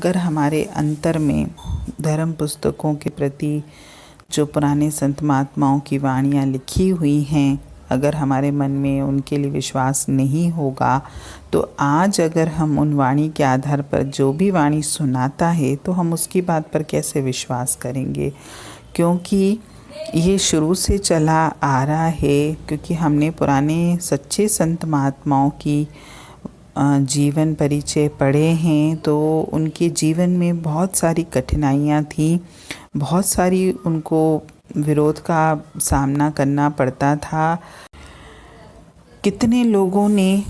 अगर हमारे अंतर में धर्म पुस्तकों के प्रति जो पुराने संत महात्माओं की वाणियाँ लिखी हुई हैं, अगर हमारे मन में उनके लिए विश्वास नहीं होगा, तो आज अगर हम उन वाणी के आधार पर जो भी वाणी सुनाता है तो हम उसकी बात पर कैसे विश्वास करेंगे। क्योंकि ये शुरू से चला आ रहा है, क्योंकि हमने पुराने सच्चे संत महात्माओं की जीवन परिचय पढ़े हैं, तो उनके जीवन में बहुत सारी कठिनाइयाँ थी, बहुत सारी उनको विरोध का सामना करना पड़ता था। कितने लोगों ने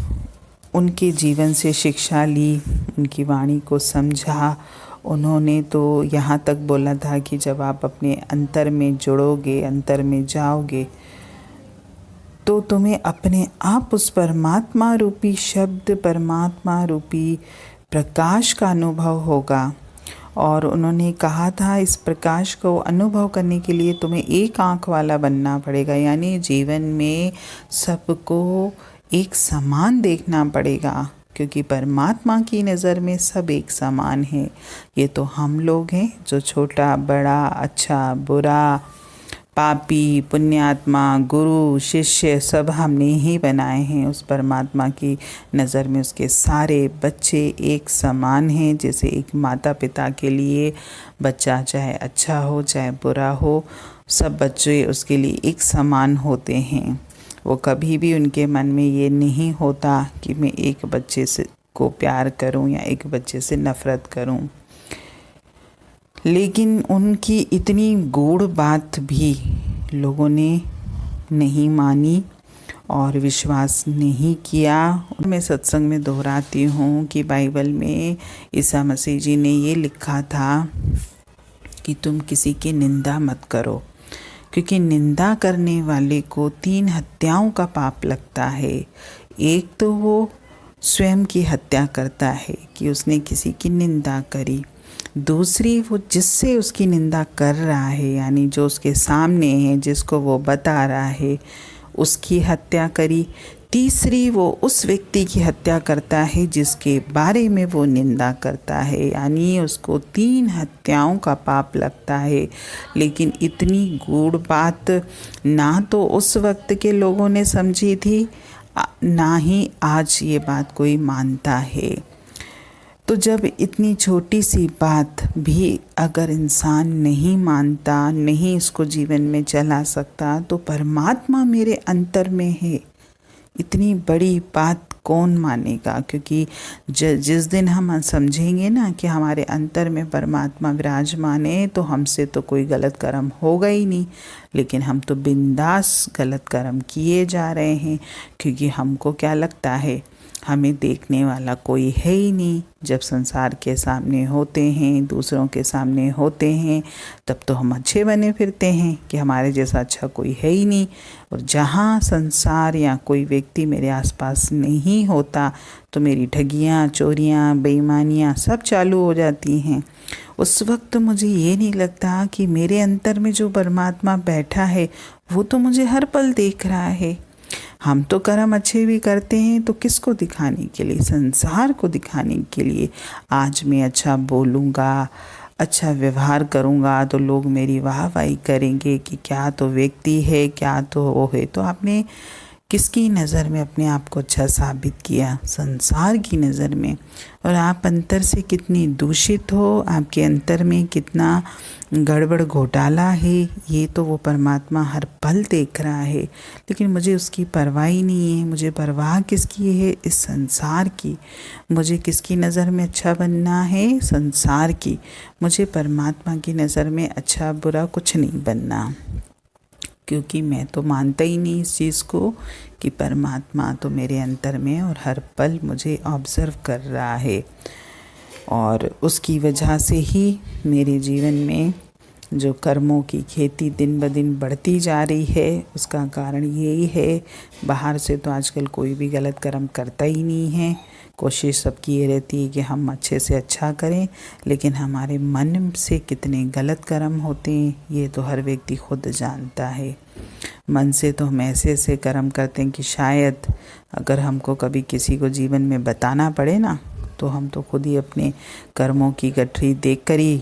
उनके जीवन से शिक्षा ली, उनकी वाणी को समझा। उन्होंने तो यहाँ तक बोला था कि जब आप अपने अंतर में जुड़ोगे, अंतर में जाओगे, तो तुम्हें अपने आप उस परमात्मा रूपी शब्द, परमात्मा रूपी प्रकाश का अनुभव होगा। और उन्होंने कहा था, इस प्रकाश को अनुभव करने के लिए तुम्हें एक आँख वाला बनना पड़ेगा, यानी जीवन में सबको एक समान देखना पड़ेगा, क्योंकि परमात्मा की नज़र में सब एक समान है। ये तो हम लोग हैं जो छोटा बड़ा, अच्छा बुरा, पापी पुण्यात्मा, गुरु शिष्य सब हमने ही बनाए हैं। उस परमात्मा की नज़र में उसके सारे बच्चे एक समान हैं। जैसे एक माता पिता के लिए बच्चा चाहे अच्छा हो चाहे बुरा हो, सब बच्चे उसके लिए एक समान होते हैं। वो कभी भी उनके मन में ये नहीं होता कि मैं एक बच्चे से को प्यार करूं या एक बच्चे से नफ़रत करूं। लेकिन उनकी इतनी गूढ़ बात भी लोगों ने नहीं मानी और विश्वास नहीं किया। मैं सत्संग में दोहराती हूँ कि बाइबल में ईसा मसीह जी ने ये लिखा था कि तुम किसी की निंदा मत करो, क्योंकि निंदा करने वाले को 3 हत्याओं का पाप लगता है। एक तो वो स्वयं की हत्या करता है कि उसने किसी की निंदा करी, दूसरी वो जिससे उसकी निंदा कर रहा है, यानी जो उसके सामने है, जिसको वो बता रहा है, उसकी हत्या करी, तीसरी वो उस व्यक्ति की हत्या करता है जिसके बारे में वो निंदा करता है, यानी उसको 3 हत्याओं का पाप लगता है। लेकिन इतनी गूढ़ बात ना तो उस वक्त के लोगों ने समझी थी, ना ही आज ये बात कोई मानता है। तो जब इतनी छोटी सी बात भी अगर इंसान नहीं मानता, नहीं इसको जीवन में चला सकता, तो परमात्मा मेरे अंतर में है, इतनी बड़ी बात कौन मानेगा। क्योंकि जिस दिन हम समझेंगे ना कि हमारे अंतर में परमात्मा विराजमान है, तो हमसे तो कोई गलत कर्म होगा ही नहीं। लेकिन हम तो बिंदास गलत कर्म किए जा रहे हैं, क्योंकि हमको क्या लगता है, हमें देखने वाला कोई है ही नहीं। जब संसार के सामने होते हैं, दूसरों के सामने होते हैं, तब तो हम अच्छे बने फिरते हैं कि हमारे जैसा अच्छा कोई है ही नहीं। और जहाँ संसार या कोई व्यक्ति मेरे आसपास नहीं होता, तो मेरी ठगियाँ, चोरियाँ, बेईमानियाँ सब चालू हो जाती हैं। उस वक्त मुझे ये नहीं लगता कि मेरे अंतर में जो परमात्मा बैठा है वो तो मुझे हर पल देख रहा है। हम तो कर्म अच्छे भी करते हैं, तो किसको दिखाने के लिए? संसार को दिखाने के लिए। आज मैं अच्छा बोलूँगा, अच्छा व्यवहार करूँगा, तो लोग मेरी वाहवाही करेंगे कि क्या तो व्यक्ति है, क्या तो वो है। तो आपने किसकी नज़र में अपने आप को अच्छा साबित किया? संसार की नज़र में। और आप अंतर से कितनी दूषित हो, आपके अंतर में कितना गड़बड़ घोटाला है, ये तो वो परमात्मा हर पल देख रहा है। लेकिन मुझे उसकी परवाह ही नहीं है। मुझे परवाह किसकी है? इस संसार की। मुझे किसकी नज़र में अच्छा बनना है? संसार की। मुझे परमात्मा की नज़र में अच्छा बुरा कुछ नहीं बनना, क्योंकि मैं तो मानता ही नहीं इस चीज़ को कि परमात्मा तो मेरे अंतर में और हर पल मुझे ऑब्ज़र्व कर रहा है। और उसकी वजह से ही मेरे जीवन में जो कर्मों की खेती दिन ब दिन बढ़ती जा रही है, उसका कारण यही है। बाहर से तो आजकल कोई भी गलत कर्म करता ही नहीं है। कोशिश सबकी ये रहती है कि हम अच्छे से अच्छा करें, लेकिन हमारे मन से कितने गलत कर्म होते हैं ये तो हर व्यक्ति खुद जानता है। मन से तो हम ऐसे ऐसे कर्म करते हैं कि शायद अगर हमको कभी किसी को जीवन में बताना पड़े ना, तो हम तो खुद ही अपने कर्मों की गठरी देखकर ही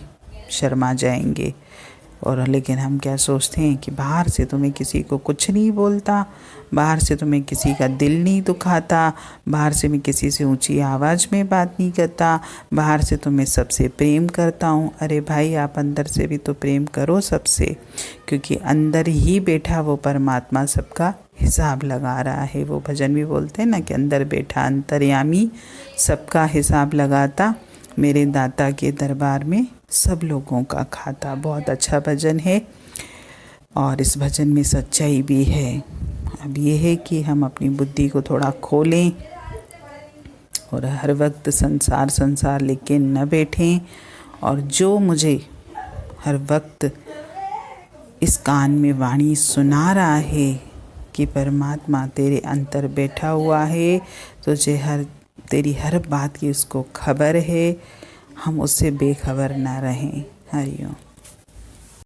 शर्मा जाएंगे। और लेकिन हम क्या सोचते हैं कि बाहर से तो मैं किसी को कुछ नहीं बोलता, बाहर से तो मैं किसी का दिल नहीं दुखाता, बाहर से मैं किसी से ऊंची आवाज़ में बात नहीं करता, बाहर से तो मैं सबसे प्रेम करता हूँ। अरे भाई, आप अंदर से भी तो प्रेम करो सबसे, क्योंकि अंदर ही बैठा वो परमात्मा सबका हिसाब लगा रहा है। वो भजन भी बोलते हैं ना कि अंदर बैठा अंतर्यामी सबका हिसाब लगाता, मेरे दाता के दरबार में सब लोगों का खाता। बहुत अच्छा भजन है और इस भजन में सच्चाई भी है। अब ये है कि हम अपनी बुद्धि को थोड़ा खोलें और हर वक्त संसार संसार लेके न बैठें। और जो मुझे हर वक्त इस कान में वाणी सुना रहा है कि परमात्मा तेरे अंतर बैठा हुआ है, तुझे तेरी हर बात की उसको खबर है, हम उससे बेखबर ना रहें। हरिओम।